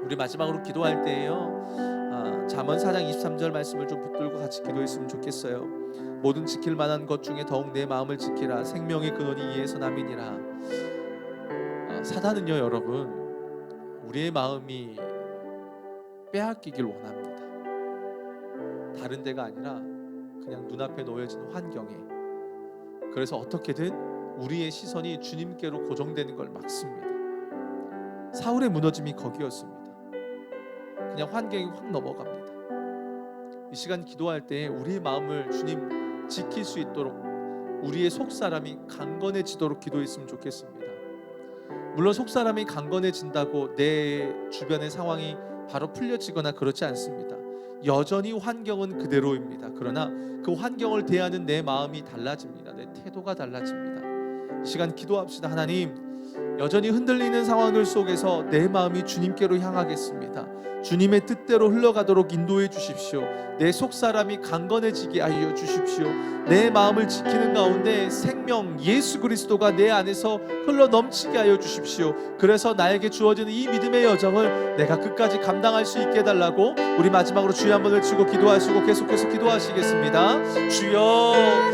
우리 마지막으로 기도할 때에요, 잠언 4장 23절 말씀을 좀 붙들고 같이 기도했으면 좋겠어요. 모든 지킬 만한 것 중에 더욱 내 마음을 지키라. 생명의 근원이 이에서 남이니라. 사단은요 여러분, 우리의 마음이 빼앗기길 원합니다. 다른 데가 아니라 그냥 눈앞에 놓여진 환경에. 그래서 어떻게든 우리의 시선이 주님께로 고정되는 걸 막습니다. 사울의 무너짐이 거기였습니다. 그냥 환경이 확 넘어갑니다. 이 시간 기도할 때 우리의 마음을 주님 지킬 수 있도록 우리의 속사람이 강건해지도록 기도했으면 좋겠습니다. 물론 속사람이 강건해진다고 내 주변의 상황이 바로 풀려지거나 그렇지 않습니다. 여전히 환경은 그대로입니다. 그러나 그 환경을 대하는 내 마음이 달라집니다. 내 태도가 달라집니다. 이 시간 기도합시다. 하나님, 여전히 흔들리는 상황들 속에서 내 마음이 주님께로 향하겠습니다. 주님의 뜻대로 흘러가도록 인도해 주십시오. 내 속사람이 강건해지게 하여 주십시오. 내 마음을 지키는 가운데 생명 예수 그리스도가 내 안에서 흘러 넘치게 하여 주십시오. 그래서 나에게 주어지는 이 믿음의 여정을 내가 끝까지 감당할 수 있게 해달라고 우리 마지막으로 주여 한번 외치고 기도하시고 계속해서 기도하시겠습니다. 주여